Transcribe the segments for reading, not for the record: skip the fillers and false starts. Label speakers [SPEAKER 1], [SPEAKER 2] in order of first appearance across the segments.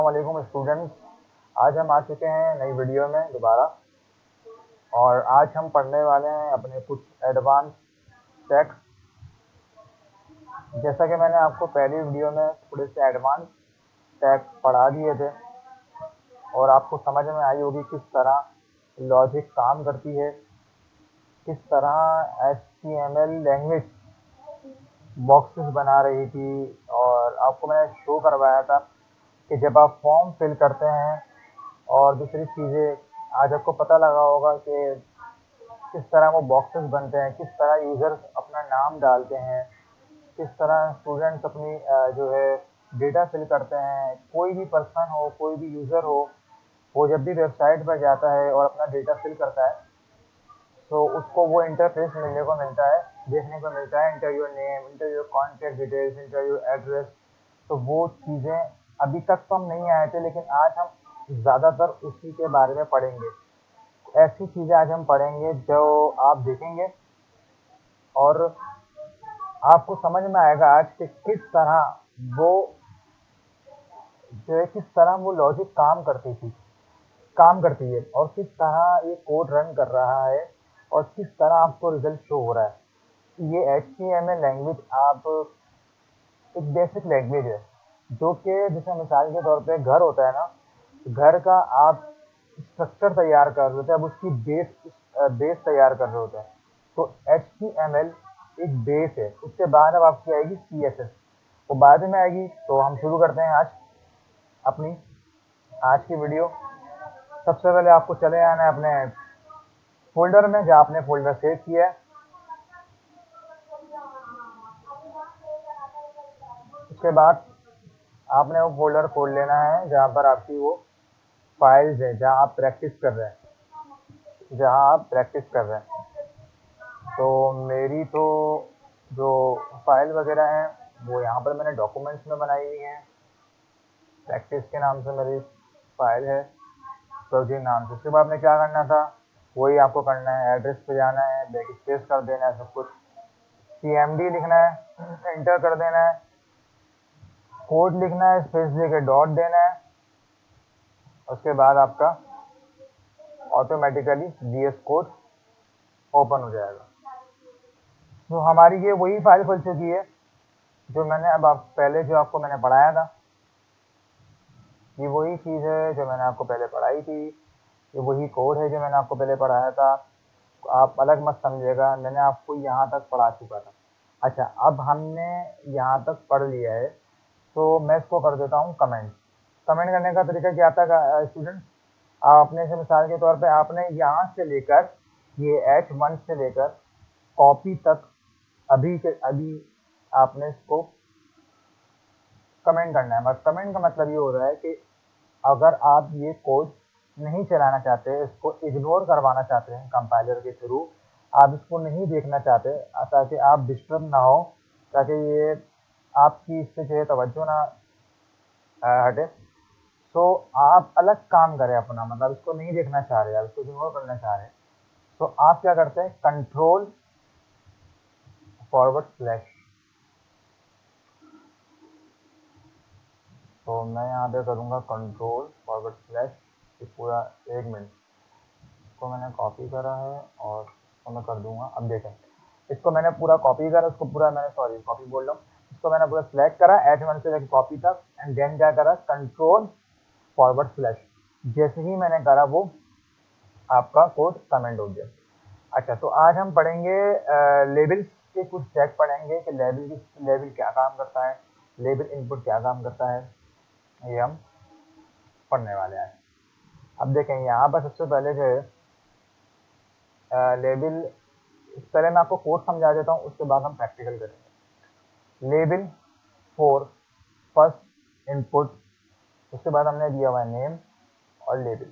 [SPEAKER 1] वालेकुम स्टूडेंट्स। आज हम आ चुके हैं नई वीडियो में दोबारा, और आज हम पढ़ने वाले हैं अपने कुछ एडवांस टैक्स। जैसा कि मैंने आपको पहली वीडियो में थोड़े से एडवांस टैक्स पढ़ा दिए थे और आपको समझ में आई होगी किस तरह लॉजिक काम करती है, किस तरह HTML लैंग्वेज बॉक्सेस बना रही थी। और आपको मैंने शो करवाया था कि जब आप फॉर्म फिल करते हैं और दूसरी चीज़ें, आज आपको पता लगा होगा कि किस तरह वो बॉक्सेस बनते हैं, किस तरह यूज़र्स अपना नाम डालते हैं, किस तरह स्टूडेंट्स अपनी जो है डेटा फिल करते हैं। कोई भी पर्सन हो, कोई भी यूज़र हो, वो जब भी वेबसाइट पर जाता है और अपना डेटा फिल करता है तो उसको वो इंटरफेस मिलने को मिलता है, देखने को मिलता है, inter your name, inter your contact details, inter your address. तो वो चीज़ें अभी तक तो हम नहीं आए थे, लेकिन आज हम ज़्यादातर उसी के बारे में पढ़ेंगे। ऐसी चीज़ें आज हम पढ़ेंगे जो आप देखेंगे और आपको समझ में आएगा आज कि किस तरह वो जो है, किस तरह वो लॉजिक काम करती है और किस तरह ये कोड रन कर रहा है और किस तरह आपको रिजल्ट शो हो रहा है। ये HTML लैंग्वेज आप एक बेसिक लैंग्वेज है जो कि जैसे मिसाल के तौर पे घर होता है ना, घर का आप स्ट्रक्चर तैयार कर रहे होते हैं, अब उसकी बेस तैयार कर रहे होते हैं। तो HTML एक बेस है, उसके बाद अब आपकी आएगी CSS, वो बाद में आएगी। तो हम शुरू करते हैं आज अपनी आज की वीडियो। सबसे पहले आपको चले आना है अपने फोल्डर में, जहाँ आपने फोल्डर सेव किया है। उसके बाद आपने वो फोल्डर खोल लेना है जहाँ पर आपकी वो फाइल्स है, जहाँ आप प्रैक्टिस कर रहे हैं। तो मेरी तो जो फाइल वगैरह हैं वो यहाँ पर मैंने डॉक्यूमेंट्स में बनाई हुई हैं। प्रैक्टिस के नाम से मेरी फाइल है, प्रोजेक्ट नाम से। उसके बाद में क्या करना था वही आपको करना है। एड्रेस पे जाना है, बैक स्पेस कर देना है, सब कुछ CMD लिखना है, एंटर कर देना है, कोड लिखना है, स्पेस देके डॉट देना है। उसके बाद आपका ऑटोमेटिकली VS कोड ओपन हो जाएगा। तो हमारी ये वही फाइल खुल चुकी है जो मैंने अब आप पहले जो आपको मैंने पढ़ाया था। ये वही चीज़ है जो मैंने आपको पहले पढ़ाई थी, ये वही कोड है जो मैंने आपको पहले पढ़ाया था। आप अलग मत समझिएगा, मैंने आपको यहाँ तक पढ़ा चुका था। अच्छा, अब हमने यहाँ तक पढ़ लिया है तो मैं इसको कर देता हूँ कमेंट। कमेंट करने का तरीका क्या आता है स्टूडेंट, आप अपने से मिसाल के तौर पे आपने यहाँ से लेकर ये H1 से लेकर कॉपी तक अभी के अभी आपने इसको कमेंट करना है। बस कमेंट का मतलब ये हो रहा है कि अगर आप ये कोड नहीं चलाना चाहते, इसको इग्नोर करवाना चाहते हैं कंपाइलर के थ्रू, आप इसको नहीं देखना चाहते ताकि आप डिस्टर्ब ना हो, ताकि ये आपकी इससे जो है तवज्जो ना हटे, तो आप अलग काम करें अपना, मतलब इसको नहीं देखना चाह रहे, आप इसको इग्नोर करना चाह रहे हैं, तो आप क्या करते हैं, कंट्रोल फॉरवर्ड स्लैश। तो मैं यहाँ पे करूँगा कंट्रोल फॉरवर्ड स्लैश, पूरा 1 मिनट। इसको मैंने कॉपी करा है और इसको मैं कर दूंगा। अब देखें, इसको मैंने पूरा कॉपी करा, इसको पूरा मैंने कॉपी बोल रहा हूँ, इसको मैंने पूरा सिलेक्ट करा H1 से लेकर कॉपी तक, एंड देन क्या करा, कंट्रोल फॉरवर्ड स्लैश। जैसे ही मैंने करा वो आपका कोड कमेंट हो गया। अच्छा, तो आज हम पढ़ेंगे लेबल्स के कुछ चेक पढ़ेंगे कि लेबल क्या काम करता है, लेबल इनपुट क्या काम करता है, ये हम पढ़ने वाले हैं। अब देखें यहाँ पर सबसे पहले जो है लेबल, पहले मैं आपको कोड समझा देता हूँ, उसके बाद हम प्रैक्टिकल करेंगे। लेबल फॉर फर्स्ट इनपुट, उसके बाद हमने दिया हुआ है नेम और लेबल।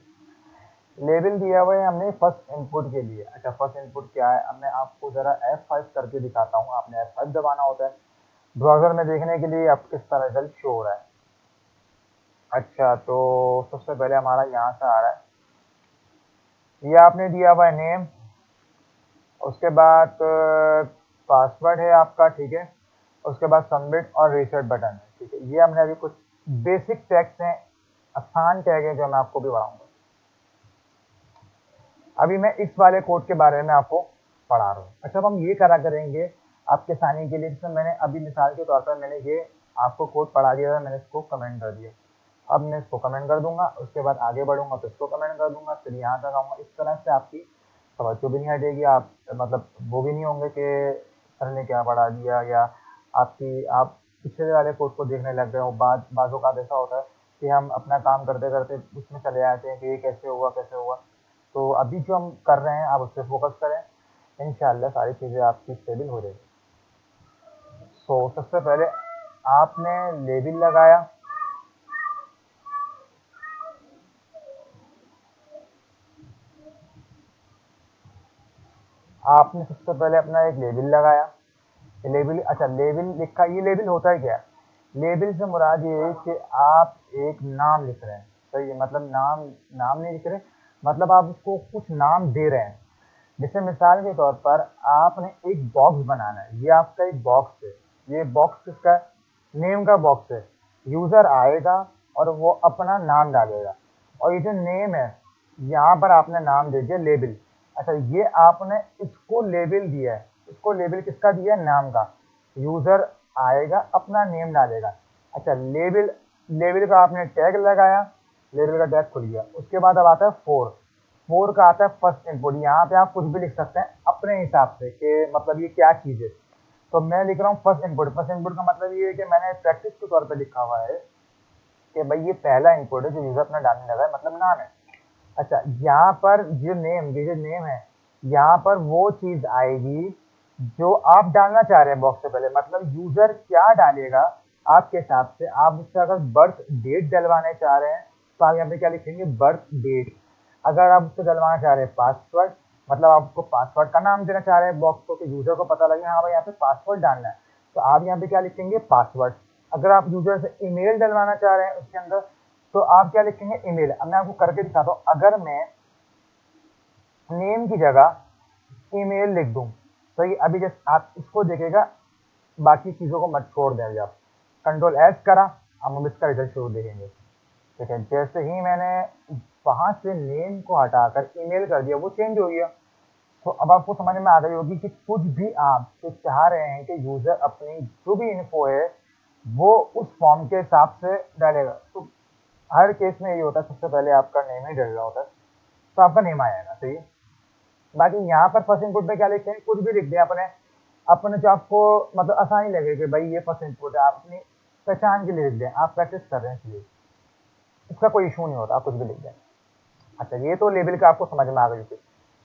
[SPEAKER 1] लेबल दिया हुआ है हमने फर्स्ट इनपुट के लिए। अच्छा, फर्स्ट इनपुट क्या है, अब मैं आपको ज़रा F5 करके दिखाता हूँ। आपने F5 दबाना होता है ब्राउज़र में देखने के लिए आप किस तरह रिजल्ट शो हो रहा है। अच्छा, तो सबसे पहले हमारा यहाँ से आ रहा है, ये आपने दिया हुआ है नेम, उसके बाद पासवर्ड है आपका, ठीक है, उसके बाद सबमिट और रीसेट बटन है, ठीक है। ये हमने अभी कुछ बेसिक टैक्स हैं आसान टैग है जो मैं आपको भी पढ़ाऊंगा। अभी मैं इस वाले कोड के बारे में आपको पढ़ा रहा हूँ। अच्छा, अब हम ये करा करेंगे आपके आसानी के लिए। जैसे मैंने अभी मिसाल के तौर पर मैंने ये आपको कोड पढ़ा दिया था, मैंने इसको कमेंट कर दिया। अब मैं इसको कमेंट कर दूंगा, उसके बाद आगे बढ़ूंगा तो इसको कमेंट कर दूंगा, फिर यहाँ तक आऊंगा। इस तरह से आपकी समझ को भी नहीं हटेगी, आप मतलब वो भी नहीं होंगे कि सर ने क्या पढ़ा दिया, या आप पिछले वाले कोड को देखने लग गए हो। बाज़ों का ऐसा होता है कि हम अपना काम करते करते उसमें चले जाते हैं कि ये कैसे हुआ कैसे हुआ। तो अभी जो हम कर रहे हैं आप उस पर फोकस करें, इंशाल्लाह सारी चीज़ें आपकी स्टेबल हो जाएगी। सो सबसे पहले आपने लेबल लगाया, आपने सबसे पहले अपना एक लेबल लगाया। लेबल, अच्छा लेबल लिखा, ये लेबल होता है क्या है? लेबल से मुराद ये है कि आप एक नाम लिख रहे हैं, सही है, मतलब नाम नाम नहीं लिख रहे, मतलब आप उसको कुछ नाम दे रहे हैं। जैसे मिसाल के तौर पर आपने एक बॉक्स बनाना है, ये आपका एक बॉक्स है। ये बॉक्स किसका है? नेम का बॉक्स है। यूज़र आएगा और वो अपना नाम डालेगा, और ये जो नेम है यहाँ पर आपने नाम दे दिया लेबल। अच्छा, ये आपने इसको लेबल दिया है, इसको लेबल किसका दिया है? नाम का। यूज़र आएगा अपना नेम डालेगा। अच्छा, लेबल लेबल का आपने टैग लगाया, लेबल का टैग खुल गया। उसके बाद अब आता है फोर का आता है फर्स्ट इनपुट। यहाँ पे आप कुछ भी लिख सकते हैं अपने हिसाब से कि मतलब ये क्या चीज़ है। तो मैं लिख रहा हूँ फर्स्ट इनपुट। फर्स्ट इनपुट का मतलब ये है कि मैंने प्रैक्टिस के तौर पे लिखा हुआ है कि भाई ये पहला इनपुट है जो यूज़र अपना डालने लगा है, मतलब नाम है। अच्छा, यहाँ पर ये जो नेम है, यहाँ पर वो चीज़ आएगी जो आप डालना चाह रहे हैं बॉक्स से पहले। मतलब यूज़र क्या डालेगा आपके हिसाब से, आप उससे अगर बर्थ डेट डलवाने चाह रहे हैं तो आप यहाँ पे क्या लिखेंगे? Birth date. अगर आप उससे डलवाना चाह रहे हैं पासवर्ड, मतलब आप उसको पासवर्ड का नाम देना चाह रहे हैं बॉक्स को कि यूज़र को पता लगे हाँ भाई यहाँ पे पासवर्ड डालना है, तो आप यहाँ पे क्या लिखेंगे? पासवर्ड। अगर आप यूज़र से ईमेल डलवाना चाह रहे हैं उसके अंदर, तो आप क्या लिखेंगे? ईमेल। अब मैं आपको करके दिखाता हूँ। अगर मैं नेम की जगह ईमेल लिख दूं, तो ये अभी जैसे आप इसको देखेगा, बाकी चीज़ों को मत छोड़ दें। अभी आप कंट्रोल एस करा, अब हम इसका रिजल्ट शुरू देखेंगे। ठीक है, जैसे ही मैंने वहाँ से नेम को हटाकर ईमेल कर दिया, वो चेंज हो गया। तो अब आपको समझ में आ गई होगी कि कुछ भी आप जो चाह रहे हैं कि यूज़र अपनी जो भी इन्फो है वो उस फॉर्म के हिसाब से डालेगा। तो हर केस में ये होता है, सबसे पहले आपका नेम ही डल रहा होता है, तो आपका नेम आएगा। सही है। बाकी यहाँ पर फर्स्ट इनपुट पे क्या लिखते हैं? कुछ भी लिख दिया अपने अपने जो आपको मतलब आसानी लगे कि भाई ये फर्स्ट इनपुट है, आप अपनी पहचान के लिए लिख दें। आप प्रैक्टिस कर रहे हैं इसलिए इसका कोई इशू नहीं होता, आप कुछ भी लिख दें। अच्छा, ये तो लेबल का आपको समझ में आ गई थी।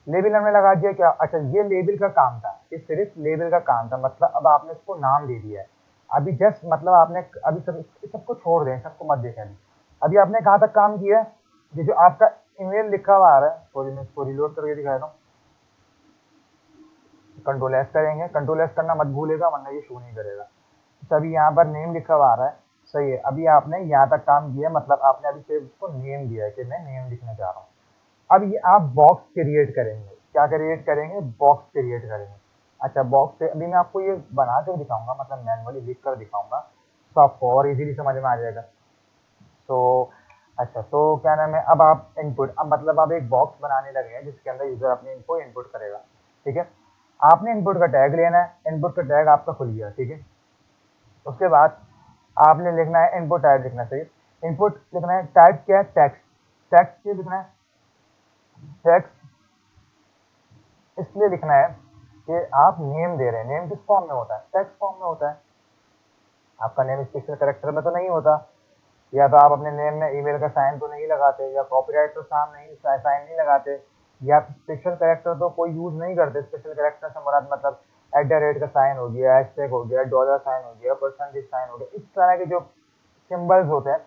[SPEAKER 1] लेबल हमने लगा दिया क्या? अच्छा, ये लेबल का काम था, ये सिर्फ लेबल का काम था। मतलब अब आपने इसको नाम दे दिया है। अभी जस्ट मतलब आपने अभी सबको छोड़ दें, सबको मत देखें। अभी आपने कहाँ तक काम किया है? ये जो आपका ईमेल लिखा हुआ आ रहा है, सॉरी मैं इसको रिलोड करके दिखा रहा हूँ। कंट्रोल एस करेंगे, कंट्रोल एस करना मत भूलेगा वरना ये शो नहीं करेगा। तो अभी यहाँ पर नेम लिखा हुआ आ रहा है, सही है। अभी आपने यहाँ तक काम किया, मतलब आपने अभी सिर्फ उसको नेम दिया है कि मैं नेम लिखना चाह रहा हूँ। अब ये आप बॉक्स क्रिएट करेंगे। क्या क्रिएट करेंगे? बॉक्स क्रिएट करेंगे। अच्छा, बॉक्स से अभी मैं आपको ये बना कर दिखाऊंगा, मतलब मैनुअली लिख कर दिखाऊंगा, तो आपको और इजीली समझ में आ जाएगा। तो अच्छा, तो क्या नाम है, अब आप इनपुट, अब मतलब आप एक बॉक्स बनाने लगे हैं जिसके अंदर यूजर अपनी इनको इनपुट करेगा। ठीक है, आपने इनपुट का टैग लेना है, इनपुट का टैग आपका खुल गया। ठीक है, उसके बाद आपने लिखना है इनपुट टाइप लिखना चाहिए। इनपुट लिखना है, टाइप क्या है? टेक्स्ट। टेक्स्ट क्यों लिखना है? टेक्स्ट इसलिए लिखना है कि आप नेम दे रहे हैं। नेम किस फॉर्म में होता है? टेक्स्ट फॉर्म में होता है। आपका नेम स्पेशल कैरेक्टर में तो नहीं होता, या तो आप अपने नेम में ईमेल का साइन तो नहीं लगाते, या कॉपीराइट तो साइन नहीं लगाते, या स्पेशल कैरेक्टर तो कोई यूज नहीं करते। स्पेशल कैरेक्टर से मुराद मतलब @ का साइन हो गया, हैशटैग हो गया, डॉलर साइन हो गया, परसेंटेज साइन हो गया, इस तरह के जो सिंबल्स होते हैं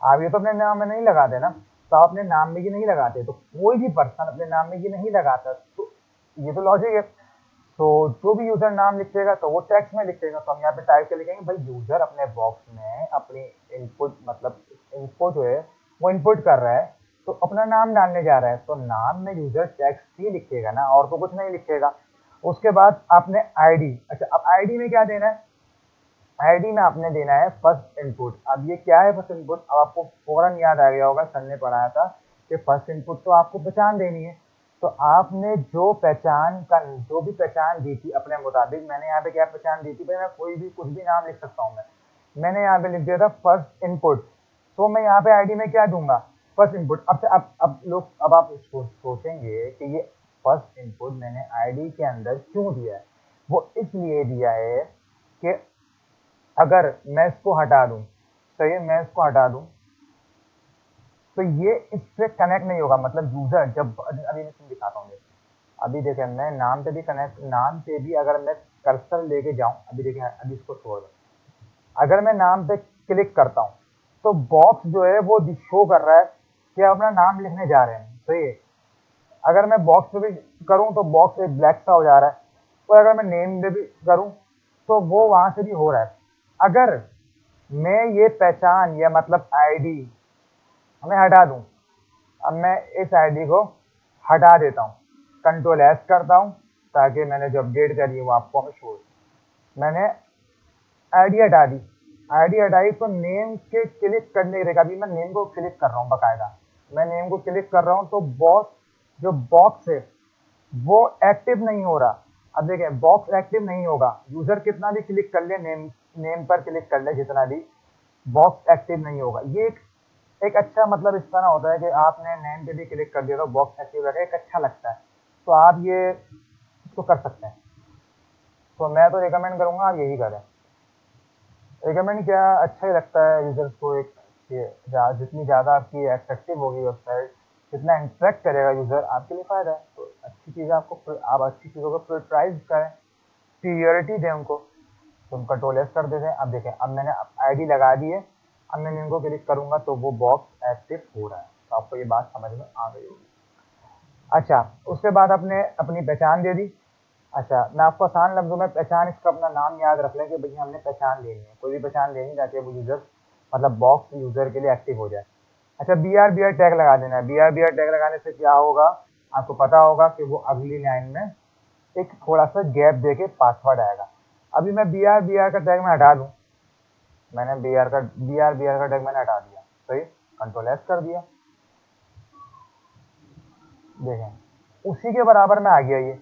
[SPEAKER 1] आप ये तो अपने नाम में नहीं लगाते ना, तो आप अपने नाम में ये नहीं लगाते, तो कोई भी पर्सन अपने नाम में ये नहीं लगाता। तो ये तो लॉजिक है। तो जो भी यूजर नाम लिखेगा तो वो टेक्स्ट में लिखेगा। तो हम यहाँ पे टाइप के लिखेंगे भाई यूजर अपने बॉक्स में अपनी इनपुट, मतलब इनपुट जो है वो इनपुट कर रहा है, तो अपना नाम डालने जा रहा है, तो नाम में यूजर टेक्स्ट ही लिखेगा ना, और तो कुछ नहीं लिखेगा। उसके बाद आपने आईडी, अच्छा अब आईडी में क्या देना है? आईडी में आपने देना है फर्स्ट इनपुट। अब ये क्या है फर्स्ट इनपुट? अब आपको फौरन याद आ गया होगा, सर ने पढ़ाया था कि फर्स्ट इनपुट तो आपको पहचान देनी है। तो आपने जो भी पहचान दी थी अपने मुताबिक, मैंने यहाँ पे क्या पहचान दी थी भाई, मैं कोई भी कुछ भी नाम लिख सकता हूँ। मैंने यहाँ पे लिख दिया था फर्स्ट इनपुट। तो मैं यहाँ पे आईडी में क्या दूंगा? First input. अब आप सोचेंगे कि ये फर्स्ट इनपुट मैंने आईडी के अंदर क्यों दिया है? वो इसलिए दिया है कि अगर मैं इसको हटा दूं, सही है, मैं इसको हटा दूं तो ये इससे कनेक्ट नहीं होगा। मतलब यूजर जब अभी मैं दिखाता हूँ, अभी देखें, मैं नाम पे भी कनेक्ट, नाम पे भी अगर मैं कर्सर लेके जाऊं, अभी देखें, अभी इसको छोड़ दो, अगर मैं नाम पे क्लिक करता हूं तो बॉक्स जो है वो शो कर रहा है कि आप अपना नाम लिखने जा रहे हैं, सही है। अगर मैं बॉक्स पे भी करूं तो बॉक्स एक ब्लैक सा हो जा रहा है, और अगर मैं नेम पे भी करूं तो वो वहां से भी हो रहा है। अगर मैं ये पहचान या मतलब आईडी मैं हटा दूं, अब मैं इस आईडी को हटा देता हूं, कंट्रोल एस करता हूं ताकि मैंने जो अपडेट करी है वो आपको हमें शो। मैंने आईडी हटा दी, आईडी हटाई तो नेम के क्लिक करने की, अभी मैं नेम को क्लिक कर रहा हूँ बकायदा, मैं नेम को क्लिक कर रहा हूँ तो जो बॉक्स है वो एक्टिव नहीं हो रहा। अब देखें, बॉक्स एक्टिव नहीं होगा, यूजर कितना भी क्लिक कर ले, नेम पर क्लिक कर ले जितना भी, बॉक्स एक्टिव नहीं होगा। ये एक अच्छा मतलब इस तरह होता है कि आपने नेम पे भी क्लिक कर दिया तो बॉक्स एक्टिव रहेगा, एक अच्छा लगता है। तो आप ये इसको कर सकते हैं। तो मैं तो रिकमेंड करूंगा आप यही करें। रिकमेंड क्या, अच्छा ही लगता है यूजर्स को। एक जितनी ज़्यादा आपकी अट्रैक्टिव होगी वेबसाइट, जितना इंटरेक्ट करेगा यूज़र, आपके लिए फ़ायदा है। तो अच्छी चीज़ें आप अच्छी चीज़ों को प्रियोरिटाइज करें, प्रियोरिटी दें उनको। तो हम कंट्रोल एस कर देते हैं। अब देखें, अब मैंने आईडी लगा दी है, अब मैं इनको क्लिक करूंगा तो वो बॉक्स एक्टिव हो रहा है। तो आपको ये बात समझ में आ गई होगी। अच्छा, उसके बाद आपने अपनी पहचान दे दी। अच्छा, मैं आपको आसान लफ्जों में पहचान, इसका अपना नाम याद रख लें कि भैया हमने पहचान लेनी है, कोई भी पहचान लेनी ताकि वो यूजर मतलब बॉक्स यूजर के लिए एक्टिव हो जाए। अच्छा, बी आर टैग लगा देना है। बी आर टैग लगाने से क्या होगा, आपको पता होगा कि वो अगली लाइन में एक थोड़ा सा गैप दे के पासवर्ड आएगा। अभी मैं बी आर का टैग में हटा दूं, मैंने बी आर का टैग मैंने हटा दिया, सही, कंट्रोल एस कर दिया। देखें, उसी के बराबर में आ गया ये।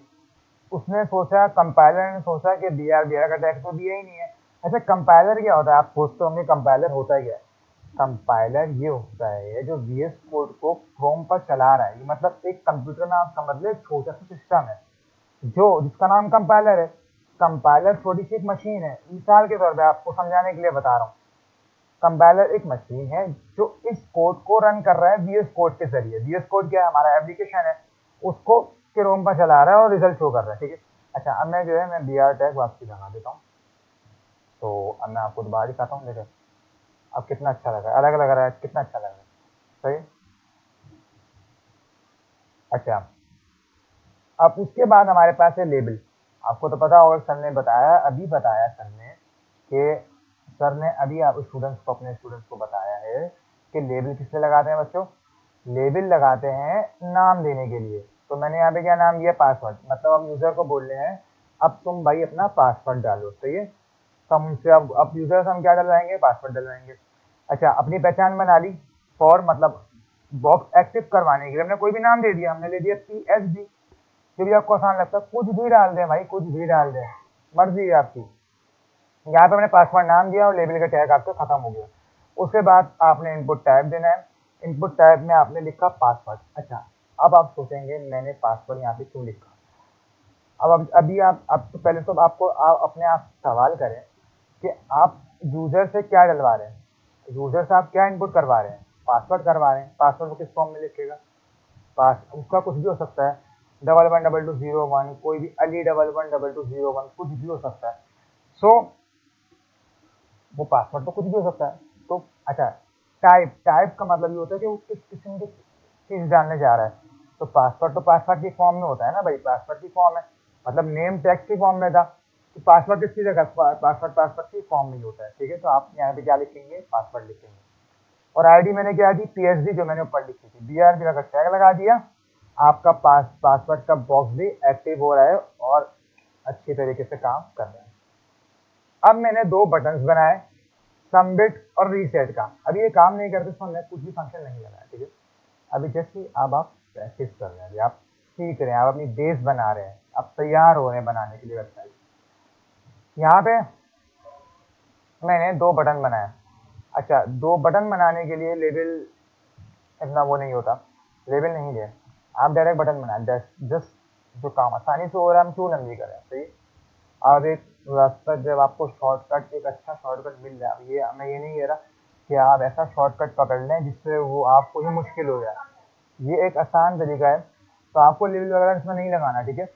[SPEAKER 1] उसने सोचा, कंपाइलर ने सोचा कि बी आर का टैग तो दिया ही नहीं है। अच्छा, कंपाइलर क्या होता है? आप सोचते होंगे कंपाइलर होता क्या है? कंपाइलर ये होता है जो वीएस कोड को क्रोम पर चला रहा है। मतलब एक कंप्यूटर में आप समझ ले, छोटा सा सिस्टम है जो जिसका नाम कंपाइलर है। कंपाइलर छोटी सी एक मशीन है, मिसाल के तौर पे आपको समझाने के लिए बता रहा हूँ। कंपाइलर एक मशीन है जो इस कोड को रन कर रहा है वीएस कोड के जरिए। वीएस कोड क्या है? हमारा एप्लीकेशन है, उसको क्रोम पर चला रहा है और रिजल्ट शो कर रहा है, ठीक है। अच्छा, अब मैं जो है मैं बी आर टैग वापसी लगा देता हूँ। तो अब मैं आपको दोबारा दिखाता हूँ। देखिए अब कितना अच्छा लग रहा है, अलग लग रहा है, कितना अच्छा लग रहा है, सही। अच्छा, अब उसके बाद हमारे पास है लेबल। आपको तो पता होगा, सर ने बताया, अभी बताया सर ने कि सर ने अभी आप अपने स्टूडेंट्स को बताया है कि लेबल किससे लगाते हैं बच्चों? लेबल लगाते हैं नाम देने के लिए। तो मैंने यहाँ पे क्या नाम दिया? पासवर्ड। मतलब हम यूजर को बोल रहे हैं अब तुम भाई अपना पासवर्ड डालो, सही है। तो हम उनसे अब यूजर से हम क्या डलवाएंगे? पासवर्ड डलवाएंगे। अच्छा, अपनी पहचान बना ली। फॉर मतलब बॉक्स एक्टिव करवाने के लिए हमने कोई भी नाम दे दिया, हमने ले दिया PSD। जो भी आपको आसान लगता है, कुछ भी डाल दें भाई, कुछ भी डाल दें, मर्जी है आपकी। यहाँ पे मैंने पासवर्ड नाम दिया और लेबल का टैग आपका खत्म हो गया। उसके बाद आपने इनपुट टाइप देना है। इनपुट टाइप में आपने लिखा पासवर्ड। अच्छा, अब आप सोचेंगे मैंने पासवर्ड यहाँ पे क्यों लिखा? अब अभी आप अब तो पहले तो आपको आप अपने आप सवाल करें कि आप यूजर से क्या डलवा रहे हैं, यूजर से आप क्या इनपुट करवा रहे हैं? पासवर्ड करवा रहे हैं। पासवर्ड को किस फॉर्म में लिखेगा? पास उसका कुछ भी हो सकता है, 111201, कोई भी अली 111201, कुछ भी हो सकता है। सो वो पासवर्ड तो कुछ भी हो सकता है। तो अच्छा, टाइप टाइप का मतलब ये होता है कि वो किस किस्म की चीज जानने जा रहा है। तो पासवर्ड की फॉर्म में होता है ना भाई, पासवर्ड की फॉर्म है, मतलब नेम टेक्स्ट की फॉर्म में था, तो पासवर्ड किसकी जगह? पासवर्ड की फॉर्म में ही होता है, ठीक है। तो आप यहाँ पे क्या लिखेंगे? पासवर्ड लिखेंगे। और आईडी मैंने क्या दी? PSD, जो मैंने ऊपर लिखी थी। BRB का टैग लगा दिया। आपका पासवर्ड का बॉक्स भी एक्टिव हो रहा है और अच्छी तरीके से काम कर रहा है। अब मैंने दो बटन्स बनाए, सबमिट और रीसेट का। अभी ये काम नहीं करते तो हमने कुछ भी फंक्शन नहीं लगाया, ठीक है। अभी जैसे अब आप प्रैक्टिस कर रहे हैं, अभी आप सीख रहे हैं, आप अपनी बेस बना रहे हैं, आप तैयार हो रहे हैं बनाने के लिए वेबसाइट। यहाँ पे मैंने दो बटन बनाया। अच्छा, दो बटन बनाने के लिए लेबल इतना वो नहीं होता, लेबल नहीं है, आप डायरेक्ट बटन बनाए। जस्ट जो काम आसानी से हो रहा है हम क्यों लंबी करें, सही। अब एक रास्ता, जब आपको शॉर्टकट, एक अच्छा शॉर्टकट मिल जाए, ये मैं ये नहीं कह रहा कि आप ऐसा शॉर्टकट पकड़ लें जिससे वो आपको ही मुश्किल हो जाए, ये एक आसान तरीका है, तो आपको लेबल वगैरह इसमें नहीं लगाना, ठीक है।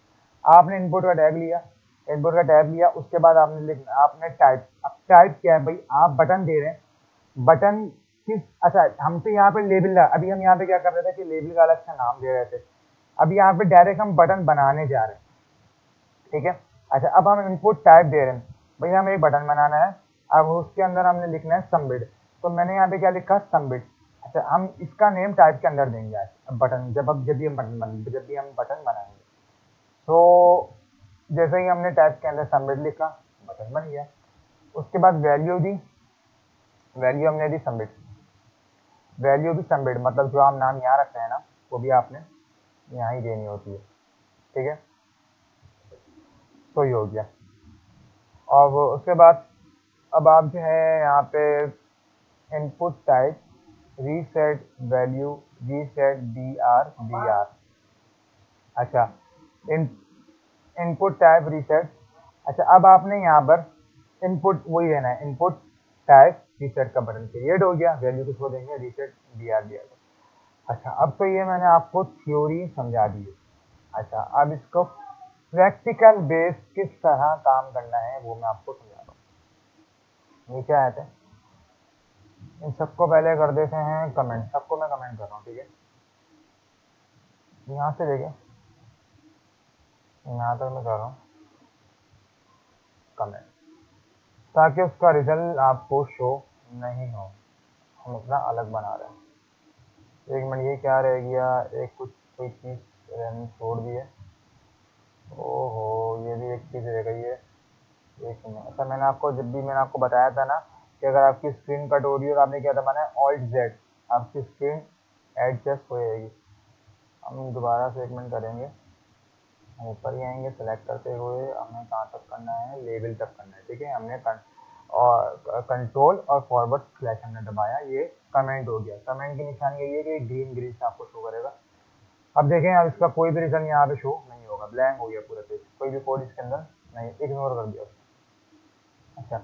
[SPEAKER 1] आपने इनपुट का टैग लिया, इनपुट का टैग लिया, उसके बाद आपने लिखना, आपने टाइप, अब टाइप क्या है भाई, आप बटन दे रहे हैं, बटन किस, अच्छा हम तो यहाँ पे लेबल, अभी हम यहाँ पे क्या कर रहे थे कि लेबल का अलग सा नाम दे रहे थे, अब यहाँ पे डायरेक्ट हम बटन बनाने जा रहे हैं, ठीक है। अच्छा, अब हम इनपुट टाइप दे रहे हैं, भाई हमें एक बटन बनाना है, अब उसके अंदर हमने लिखना है सबमिट, तो मैंने यहाँ पे क्या लिखा, सबमिट। अच्छा, हम इसका नेम टाइप के अंदर देंगे आज बटन, जब भी हम बटन बनाएंगे, तो जैसे ही हमने टाइप के अंदर सबमिट लिखा, बटन बन गया। उसके बाद वैल्यू दी, वैल्यू हमने दी सबमिट, वैल्यू भी सबमिट, मतलब जो आप नाम यहाँ रख रहे हैं ना, वो भी आपने यहाँ ही देनी होती है, ठीक है। तो ये हो गया। और उसके बाद अब आप जो है यहाँ पे input type reset value, reset br। अच्छा, इन इनपुट टाइप रीसेट। अच्छा, अब आपने यहाँ पर इनपुट वही देना है, इनपुट टाइप रीसेट का बटन क्रिएट हो गया, वैल्यू किसको देंगे, रीसेट br। अच्छा, अब तो ये मैंने आपको थ्योरी समझा दी है। अच्छा, अब इसको प्रैक्टिकल बेस किस तरह काम करना है वो मैं आपको समझा रहा हूँ। नीचे आए थे, इन सबको पहले कर देते हैं कमेंट, सबको मैं कमेंट कर रहा हूँ, ठीक है। यहाँ से देखिए, यहाँ तक मैं कर रहा हूँ कमेंट, ताकि उसका रिजल्ट आपको शो नहीं हो, हम अपना अलग बना रहे हैं। एक मिनट, ये क्या रह गया, एक कुछ कोई चीज़ रहनी छोड़ दी है, ओहो ये भी एक चीज़ रह गई है, एक मिनट। अच्छा, मैंने आपको, जब भी मैंने आपको बताया था ना कि अगर आपकी स्क्रीन कट हो रही है और आपने क्या दबाना है, Alt+Z, आपकी स्क्रीन एडजस्ट हो जाएगी। हम दोबारा से एक मिनट करेंगे, हम ऊपर ही आएंगे, सेलेक्ट करते हुए हमें कहाँ तक करना है, लेबल तक करना है, ठीक है। हमने और कंट्रोल और फॉरवर्ड स्लैश हमने दबाया, ये कमेंट हो गया। कमेंट की निशानी यही है कि ग्रीन ग्रीन से आपको शो करेगा। अब देखें, अब इसका कोई भी रिजल्ट यहाँ पे शो नहीं होगा, ब्लैंक हो गया पूरा पेज, कोई भी कोड इसके अंदर नहीं, इग्नोर कर दिया उसने। अच्छा,